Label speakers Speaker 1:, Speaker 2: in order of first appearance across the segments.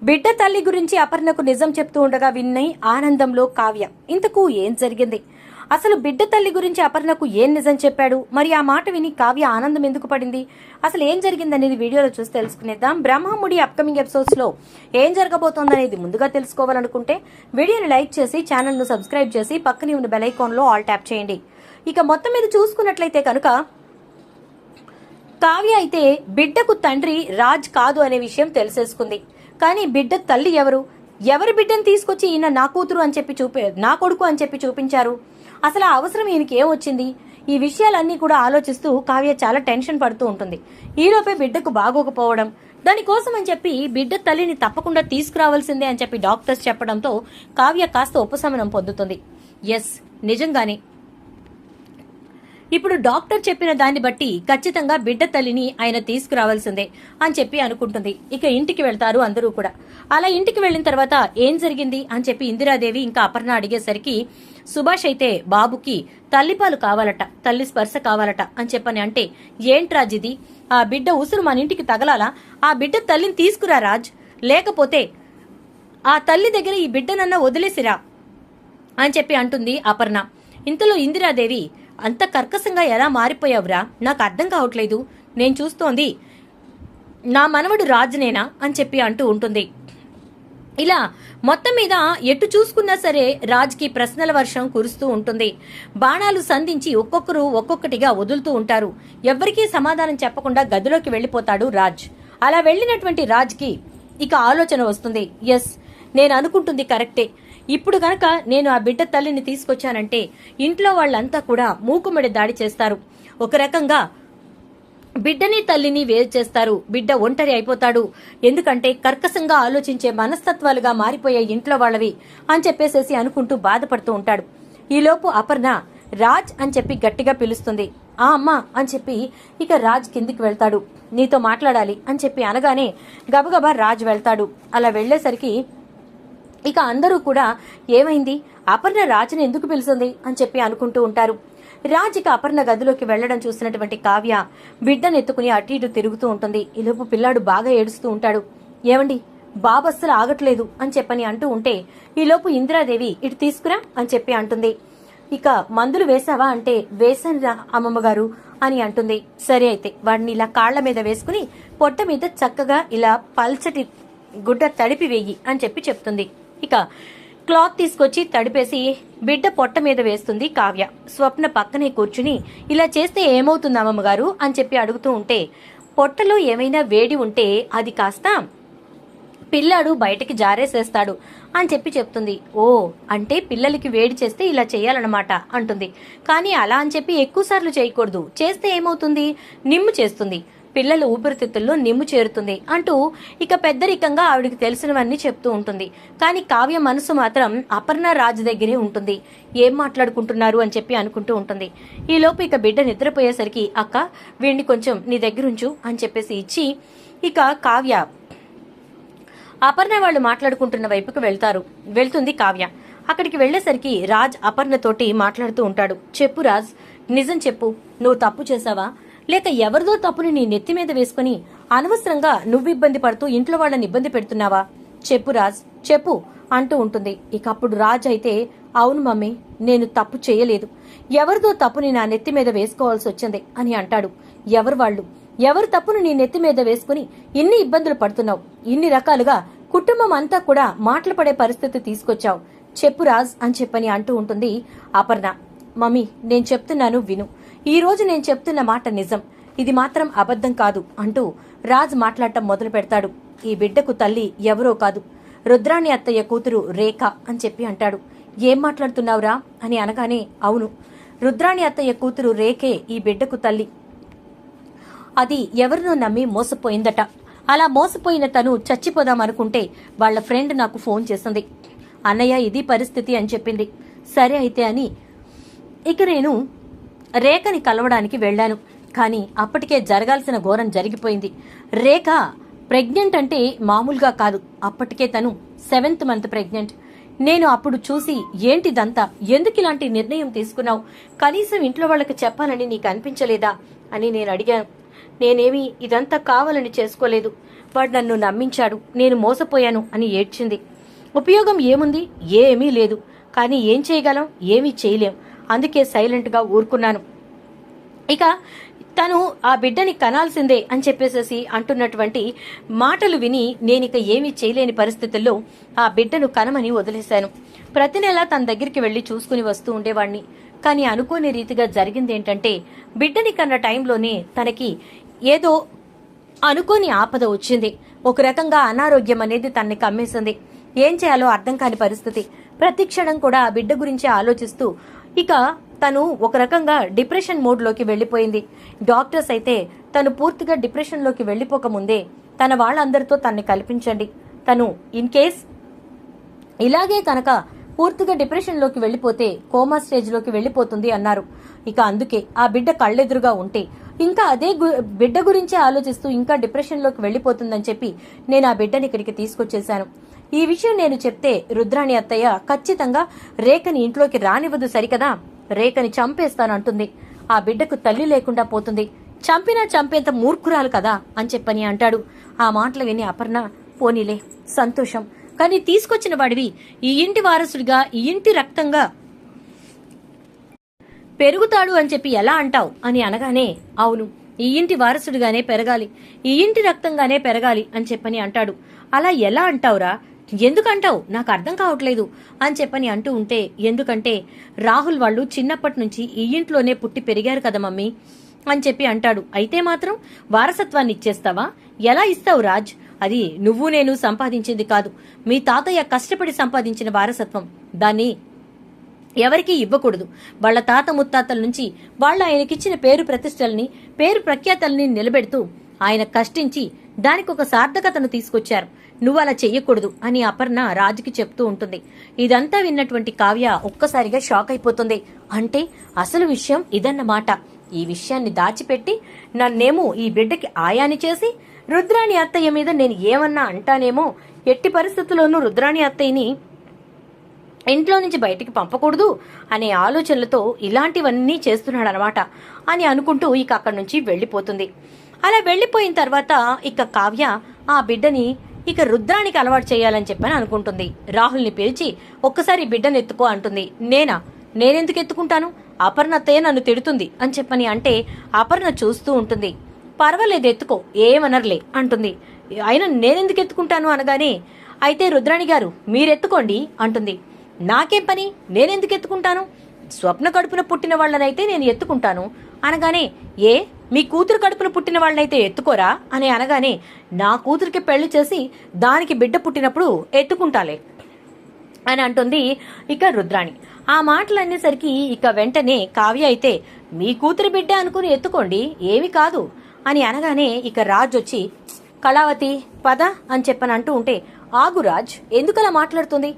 Speaker 1: బిడ్డ తల్లి గురించి అపర్ణకు నిజం చెప్తూ ఉండగా విన్నై ఆనందంలో కావ్య. ఇంతకు ఏం జరిగింది? అసలు బిడ్డ తల్లి గురించి అపర్ణకు ఏం నిజం చెప్పాడు? మరి ఆ మాట విని కావ్య ఆనందం ఎందుకు పడింది? అసలు ఏం జరిగిందనేది వీడియోలో చూసి తెలుసుకునేద్దాం. బ్రహ్మముడి అప్కమింగ్ ఎపిసోడ్స్ లో ఏం జరగబోతోందనేది ముందుగా తెలుసుకోవాలనుకుంటే వీడియోని లైక్ చేసి ఛానల్ ను సబ్స్క్రైబ్ చేసి పక్కనే ఉన్న బెల్ ఐకాన్ లో ఆల్ ట్యాప్ చేయండి. ఇక మొత్తం మీద చూసుకున్నట్లయితే కనుక కావ్య అయితే బిడ్డకు తండ్రి రాజ్ కాదు అనే విషయం తెలిసేసుకుంది. కానీ బిడ్డ తల్లి ఎవరి బిడ్డను తీసుకొచ్చి ఈయన నా కూతురు అని చెప్పి నా కొడుకు అని చెప్పి చూపించారు? అసలు ఆ అవసరం ఈయనకి ఏమొచ్చింది? ఈ విషయాలన్నీ కూడా ఆలోచిస్తూ కావ్య చాలా టెన్షన్ పడుతూ ఉంటుంది. ఈలోపే బిడ్డకు బాగోకపోవడం, దానికోసం అని చెప్పి బిడ్డ తల్లిని తప్పకుండా తీసుకురావాల్సిందే అని చెప్పి డాక్టర్స్ చెప్పడంతో కావ్య కాస్త ఉపశమనం పొందుతుంది. ఎస్, నిజంగానే ఇప్పుడు డాక్టర్ చెప్పిన దాన్ని బట్టి ఖచ్చితంగా బిడ్డ తల్లిని ఆయన తీసుకురావాల్సిందే అని చెప్పి అనుకుంటుంది. ఇక ఇంటికి వెళ్తారు అందరూ కూడా. అలా ఇంటికి వెళ్లిన తర్వాత ఏం జరిగింది అని చెప్పి ఇందిరాదేవి ఇంకా అపర్ణ అడిగేసరికి సుభాష్ అయితే బాబుకి తల్లిపాలు కావాలట, తల్లి స్పర్శ కావాలట అని చెప్పని అంటే, ఏంట్రాజిది, ఆ బిడ్డ ఉసురు మన ఇంటికి తగలాలా? ఆ బిడ్డ తల్లిని తీసుకురా రాజ్, లేకపోతే ఆ తల్లి దగ్గర ఈ బిడ్డనన్నా వదిలేసిరా అని చెప్పి అంటుంది అపర్ణ. ఇంతలో ఇందిరాదేవి, అంత కర్కశంగా ఎలా మారిపోయావురా, నాకు అర్థం కావట్లేదు, నేను చూస్తోంది నా మనవడు రాజునేనా అని చెప్పి అంటూ ఉంటుంది. ఇలా మొత్తం మీద ఎటు చూసుకున్నా సరే రాజ్కి ప్రశ్నల వర్షం కురుస్తూ ఉంటుంది. బాణాలు సంధించి ఒక్కొక్కరు ఒక్కొక్కటిగా వదులుతూ ఉంటారు. ఎవ్వరికీ సమాధానం చెప్పకుండా గదిలోకి వెళ్లిపోతాడు రాజ్. అలా వెళ్లినటువంటి రాజ్కి ఇక ఆలోచన వస్తుంది. ఎస్, నేను అనుకుంటుంది కరెక్టే. ఇప్పుడు గనక నేను ఆ బిడ్డ తల్లిని తీసుకొచ్చానంటే ఇంట్లో వాళ్ళంతా కూడా మూకుమ్మడి దాడి చేస్తారు. ఒక రకంగా బిడ్డని తల్లిని వేరు చేస్తారు. బిడ్డ ఒంటరి అయిపోతాడు. ఎందుకంటే కర్కశంగా ఆలోచించే మనస్తత్వాలుగా మారిపోయే ఇంట్లో వాళ్ళవి అని చెప్పేసేసి అనుకుంటూ బాధపడుతూ ఉంటాడు. ఈలోపు అపర్ణ రాజ్ అని చెప్పి గట్టిగా పిలుస్తుంది. ఆ అమ్మా అని చెప్పి ఇక రాజ్ కిందికి వెళ్తాడు. నీతో మాట్లాడాలి అని చెప్పి అనగానే గబగబా రాజ్ వెళ్తాడు. అలా వెళ్లేసరికి ఇక అందరూ కూడా ఏమైంది, అపర్ణ రాజుని ఎందుకు పిలిచింది అని చెప్పి అనుకుంటూ ఉంటారు. రాజ్ ఇక అపర్ణ గదిలోకి వెళ్లడం చూసినటువంటి కావ్య బిడ్డను ఎత్తుకుని అటు ఇటు తిరుగుతూ ఉంటుంది. ఈలోపు పిల్లాడు బాగా ఏడుస్తూ ఉంటాడు. ఏమండి, బాబు అస్సలు ఆగట్లేదు అని చెప్పని అంటూ ఉంటే ఈలోపు ఇందిరాదేవి ఇటు తీసుకురా అని చెప్పి అంటుంది. ఇక మందులు వేసావా అంటే వేసాను అమ్మమ్మగారు అని అంటుంది. సరే అయితే వాడిని ఇలా కాళ్ల మీద వేసుకుని పొట్ట మీద చక్కగా ఇలా పల్చటి గుడ్డ తడిపి వేయి అని చెప్పి చెప్తుంది. ఇక క్లాత్ తీసుకొచ్చి తడిపేసి బిడ్డ పొట్ట మీద వేస్తుంది కావ్య. స్వప్న పక్కనే కూర్చుని ఇలా చేస్తే ఏమవుతుంది అమ్మమ్మగారు అని చెప్పి అడుగుతూ ఉంటే, పొట్టలో ఏమైనా వేడి ఉంటే అది కాస్త పిల్లాడు బయటకి జారేసేస్తాడు అని చెప్పి చెప్తుంది. ఓ, అంటే పిల్లలకి వేడి చేస్తే ఇలా చేయాలన్నమాట అంటుంది. కానీ అలా అని చెప్పి ఎక్కువసార్లు చేయకూడదు, చేస్తే ఏమవుతుంది, నిమ్ము చేస్తుంది, పిల్లల ఊపిరితిత్తుల్లో నిమ్ము చేరుతుంది అంటూ ఇక పెద్దరికంగా ఆవిడికి తెలిసినవన్నీ చెప్తూ ఉంటుంది. కానీ కావ్య మనసు మాత్రం అపర్ణ రాజు దగ్గరే ఉంటుంది. ఏం మాట్లాడుకుంటున్నారు అని చెప్పి అనుకుంటూ ఉంటుంది. ఈలోపు ఇక బిడ్డ నిద్రపోయేసరికి, అక్క వీడిని కొంచెం నీ దగ్గరుంచు అని చెప్పేసి ఇచ్చి ఇక కావ్య అపర్ణ వాళ్ళు మాట్లాడుకుంటున్న వైపుకు వెళ్తుంది కావ్య. అక్కడికి వెళ్లేసరికి రాజ్ అపర్ణతోటి మాట్లాడుతూ ఉంటాడు. చెప్పు రాజ్, నిజం చెప్పు, నువ్వు తప్పు చేశావా, లేక ఎవరిదో తప్పుని నీ నెత్తి మీద వేసుకుని అనవసరంగా నువ్వు ఇబ్బంది పడుతూ ఇంట్లో వాళ్ళని ఇబ్బంది పెడుతున్నావా? చెప్పు రాజ్, చెప్పు అంటూ ఉంటుంది. ఇక అప్పుడు రాజ్ అయితే, అవును మమ్మీ, నేను తప్పు చేయలేదు, ఎవరిదో తప్పుని నా నెత్తి మీద వేసుకోవాల్సి వచ్చింది అని అంటాడు. ఎవరు వాళ్ళు, ఎవరి తప్పును నీ నెత్తి మీద వేసుకుని ఇన్ని ఇబ్బందులు పడుతున్నావు, ఇన్ని రకాలుగా కుటుంబం అంతా కూడా మాటలు పడే పరిస్థితి తీసుకొచ్చావు, చెప్పు రాజ్ అని చెప్పని అంటూ ఉంటుంది అపర్ణ. మమ్మీ, నేను చెప్తున్నాను విను, ఈ రోజు నేను చెప్తున్న మాట నిజం, ఇది మాత్రం అబద్ధం కాదు అంటూ రాజ్ మాట్లాడటం మొదలు పెడతాడు. ఈ బిడ్డకు తల్లి ఎవరో కాదు, రుద్రాణి అత్తయ్య కూతురు రేఖ అని చెప్పి అంటాడు. ఏం మాట్లాడుతున్నావురా అని అనగానే, అవును, రుద్రాణి అత్తయ్య కూతురు రేఖే ఈ బిడ్డకు తల్లి. అది ఎవరినో నమ్మి మోసపోయిందట. అలా మోసపోయిన తను చచ్చిపోదామనుకుంటే వాళ్ళ ఫ్రెండ్ నాకు ఫోన్ చేసింది. అన్నయ్య ఇది పరిస్థితి అని చెప్పింది. సరే అయితే అని ఇక నేను రేఖని కలవడానికి వెళ్లాను. కానీ అప్పటికే జరగాల్సిన ఘోరం జరిగిపోయింది. రేఖ ప్రెగ్నెంట్ అంటే మామూలుగా కాదు, అప్పటికే తను 7th మంత్ ప్రెగ్నెంట్. నేను అప్పుడు చూసి, ఏంటిదంతా, ఎందుకు ఇలాంటి నిర్ణయం తీసుకున్నావు, కనీసం ఇంట్లో వాళ్ళకి చెప్పాలని నీకు అనిపించలేదా అని నేను అడిగాను. నేనేమి ఇదంతా కావాలని చేసుకోలేదు, వాడు నన్ను నమ్మించాడు, నేను మోసపోయాను అని ఏడ్చింది. ఉపయోగం ఏముంది? ఏమీ లేదు. కానీ ఏం చేయగలం? ఏమీ చేయలేం. అందుకే సైలెంట్గా ఊరుకున్నాను. ఇక తను ఆ బిడ్డని కనాల్సిందే అని చెప్పేసేసి అంటున్నటువంటి మాటలు విని నేనిక ఏమీ చేయలేని పరిస్థితుల్లో ఆ బిడ్డను కనమని వదిలేశాను. ప్రతి నెల తన దగ్గరికి వెళ్లి చూసుకుని వస్తూ ఉండేవాణ్ణి. కానీ అనుకోని రీతిగా జరిగింది ఏంటంటే, బిడ్డని కన్న టైంలోనే తనకి ఏదో అనుకోని ఆపద వచ్చింది. ఒక రకంగా అనారోగ్యం అనేది తనని కమ్మేసింది. ఏం చేయాలో అర్థం కాని పరిస్థితి. ప్రతి క్షణం కూడా ఆ బిడ్డ గురించి ఆలోచిస్తూ ఇక తను ఒక రకంగా డిప్రెషన్ మోడ్లోకి వెళ్లిపోయింది. డాక్టర్స్ అయితే తను పూర్తిగా డిప్రెషన్లోకి వెళ్లిపోకముందే తన వాళ్ళందరితో తన్ని కల్పించండి, తను ఇన్ కేస్ ఇలాగే కనుక పూర్తిగా డిప్రెషన్లోకి వెళ్లిపోతే కోమా స్టేజ్లోకి వెళ్లిపోతుంది అన్నారు. ఇక అందుకే ఆ బిడ్డ కళ్ళెదురుగా ఉంటే ఇంకా అదే బిడ్డ గురించే ఆలోచిస్తూ ఇంకా డిప్రెషన్లోకి వెళ్లిపోతుందని చెప్పి నేను ఆ బిడ్డని ఇక్కడికి తీసుకొచ్చేశాను. ఈ విషయం నేను చెప్తే రుద్రాణి అత్తయ్య ఖచ్చితంగా రేఖని ఇంట్లోకి రానివ్వదు సరికదా, రేఖని చంపేస్తానంటుంది. ఆ బిడ్డకు తల్లి లేకుండా పోతుంది. చంపినా చంపేంత మూర్ఖురాలు కదా అని చెప్పని అంటాడు. ఆ మాటలు విని అపర్ణ, పోనీలే సంతోషం, కానీ తీసుకొచ్చిన వాడివి ఈ ఇంటి వారసుడిగా, ఈ ఇంటి రక్తంగా పెరుగుతాడు అని చెప్పి ఎలా అంటావు అని అనగానే, అవును, ఈ ఇంటి వారసుడిగానే పెరగాలి, ఈ ఇంటి రక్తంగానే పెరగాలి అని చెప్పని అంటాడు. అలా ఎలా అంటావురా? ఎందుకంటావు? నాకు అర్థం కావట్లేదు అని చెప్పని అంటూ ఉంటే, ఎందుకంటే రాహుల్ వాళ్ళు చిన్నప్పటి నుంచి ఈ ఇంట్లోనే పుట్టి పెరిగారు కదా మమ్మీ అని చెప్పి అంటాడు. అయితే మాత్రం వారసత్వాన్ని ఇచ్చేస్తావా? ఎలా ఇస్తావు రాజ్? అది నువ్వు నేను సంపాదించింది కాదు, మీ తాతయ్య కష్టపడి సంపాదించిన వారసత్వం. దాన్ని ఎవరికీ ఇవ్వకూడదు. వాళ్ల తాత ముత్తాతల నుంచి వాళ్ళు ఆయనకిచ్చిన పేరు ప్రతిష్టల్ని, పేరు ప్రఖ్యాతల్ని నిలబెడుతూ ఆయన కష్టించి దానికి ఒక సార్థకతను తీసుకొచ్చారు. నువ్వు అలా చెయ్యకూడదు అని అపర్ణ రాజుకి చెప్తూ ఉంటుంది. ఇదంతా విన్నటువంటి కావ్య ఒక్కసారిగా షాక్ అయిపోతుంది. అంటే అసలు విషయం ఇదన్నమాట. ఈ విషయాన్ని దాచిపెట్టి నన్నేమో ఈ బిడ్డకి ఆయాని చేసి రుద్రాణి అత్తయ్య మీద నేను ఏమన్నా అంటానేమో, ఎట్టి పరిస్థితుల్లోనూ రుద్రాణి అత్తయ్యని ఇంట్లో నుంచి బయటికి పంపకూడదు అనే ఆలోచనలతో ఇలాంటివన్నీ చేస్తున్నాడనమాట అని అనుకుంటూ ఇక అక్కడి నుంచి వెళ్లిపోతుంది. అలా వెళ్లిపోయిన తర్వాత ఇక కావ్య ఆ బిడ్డని ఇక రుద్రానికి అలవాటు చేయాలని చెప్పని అనుకుంటుంది. రాహుల్ని పిలిచి ఒక్కసారి బిడ్డను ఎత్తుకో అంటుంది. నేనెందుకు ఎత్తుకుంటాను? అపర్ణ అత్తయ్య నన్ను తిడుతుంది అని చెప్పని అంటే అపర్ణ చూస్తూ ఉంటుంది. పర్వాలేదు ఎత్తుకో, ఏమనర్లే అంటుంది. అయినా నేనెందుకు ఎత్తుకుంటాను అనగానే, అయితే రుద్రాణి గారు మీరెత్తుకోండి అంటుంది. నాకేం పని? నేనెందుకు ఎత్తుకుంటాను? స్వప్న కడుపున పుట్టిన వాళ్ళనైతే నేను ఎత్తుకుంటాను అనగానే, ఏ మీ కూతురు కడుపున పుట్టిన వాళ్ళనైతే ఎత్తుకోరా అని అనగానే, నా కూతురికి పెళ్లి చేసి దానికి బిడ్డ పుట్టినప్పుడు ఎత్తుకుంటాలే అని అంటుంది ఇక రుద్రాణి. ఆ మాటలు అనేసరికి ఇక వెంటనే కావ్య అయితే, మీ కూతురు బిడ్డ అనుకుని ఎత్తుకోండి, ఏమి కాదు అని అనగానే ఇక రాజ్ వచ్చి, కళావతి పద అని చెప్పని అంటూ ఉంటే, ఆగు రాజ్, ఎందుకలా మాట్లాడుతుంది?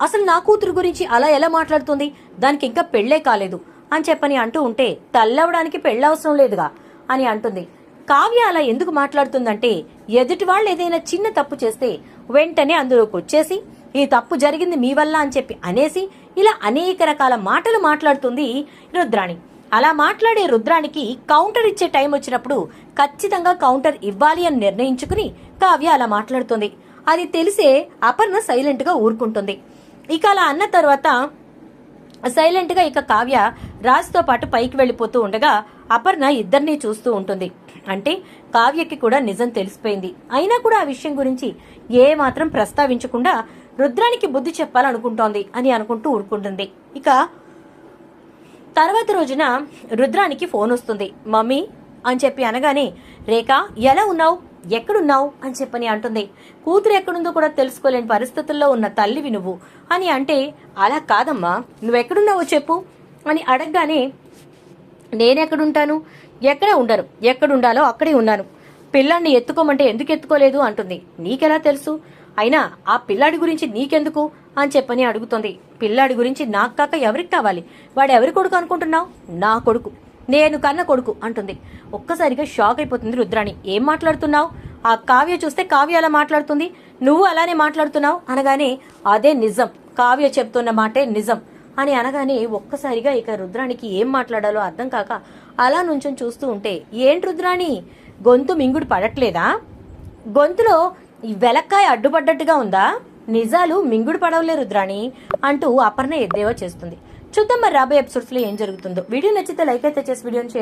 Speaker 1: అసలు నా కూతురు గురించి అలా ఎలా మాట్లాడుతుంది? దానికి ఇంకా పెళ్లే కాలేదు అని చెప్పని అంటూ ఉంటే, తల్లవడానికి పెళ్ళవసరం లేదుగా అని అంటుంది. కావ్య అలా ఎందుకు మాట్లాడుతుందంటే, ఎదుటి వాళ్ళు ఏదైనా చిన్న తప్పు చేస్తే వెంటనే అందులోకి వచ్చేసి ఈ తప్పు జరిగింది మీ వల్ల అని చెప్పి అనేసి ఇలా అనేక రకాల మాటలు మాట్లాడుతుంది రుద్రాణి. అలా మాట్లాడే రుద్రానికి కౌంటర్ ఇచ్చే టైం వచ్చినప్పుడు ఖచ్చితంగా కౌంటర్ ఇవ్వాలి అని నిర్ణయించుకుని కావ్య అలా మాట్లాడుతుంది. అది తెలిసే అపర్ణ సైలెంట్ గా ఊరుకుంటుంది. ఇక అలా అన్న తర్వాత సైలెంట్ గా ఇక కావ్య రాజ్తో పాటు పైకి వెళ్లిపోతూ ఉండగా అపర్ణ ఇద్దరినీ చూస్తూ ఉంటుంది. అంటే కావ్యకి కూడా నిజం తెలిసిపోయింది. అయినా కూడా ఆ విషయం గురించి ఏ మాత్రం ప్రస్తావించకుండా రుద్రానికి బుద్ధి చెప్పాలనుకుంటోంది అని అనుకుంటూ ఊరుకుంటుంది. ఇక తర్వాత రోజున రుద్రానికి ఫోన్ వస్తుంది. మమ్మీ అని చెప్పి అనగానే, రేఖ ఎలా ఉన్నావు, ఎక్కడున్నావు అని చెప్పని అంటుంది. కూతురు ఎక్కడుందో కూడా తెలుసుకోలేని పరిస్థితుల్లో ఉన్న తల్లివి నువ్వు అని అంటే, అలా కాదమ్మా, నువ్వెక్కడున్నావో చెప్పు అని అడగగానే, నేనెక్కడుంటాను, ఎక్కడ ఉండను, ఎక్కడుండాలో అక్కడే ఉన్నాను. పిల్లాన్ని ఎత్తుకోమంటే ఎందుకు ఎత్తుకోలేదు అంటుంది. నీకెలా తెలుసు? అయినా ఆ పిల్లాడి గురించి నీకెందుకు అని చెప్పని అడుగుతుంది. పిల్లాడి గురించి నాకు కాక ఎవరికి కావాలి? వాడు ఎవరి కొడుకు అనుకుంటున్నావు? నా కొడుకు, నేను కన్న కొడుకు అంటుంది. ఒక్కసారిగా షాక్ అయిపోతుంది రుద్రాణి. ఏం మాట్లాడుతున్నావు? ఆ కావ్య చూస్తే కావ్య అలా మాట్లాడుతుంది, నువ్వు అలానే మాట్లాడుతున్నావు అనగానే, అదే నిజం, కావ్య చెప్తున్న మాటే నిజం అని అనగానే ఒక్కసారిగా ఇక రుద్రానికి ఏం మాట్లాడాలో అర్థం కాక అలా నుంచొని చూస్తూ ఉంటే, ఏంటి రుద్రాణి, గొంతు మింగుడు పడట్లేదా? గొంతులో ఈ వెలక్కాయ అడ్డుపడ్డట్టుగా ఉందా, నిజాలు మింగుడు పడవలే రుద్రాణి అంటూ అపర్ణ ఎద్దేవా చేస్తుంది. చూద్దాం మరి రాబోయే ఎపిసోడ్స్ లో ఏం జరుగుతుందో. వీడియో నచ్చితే లైక్ అయితే చేసి వీడియోని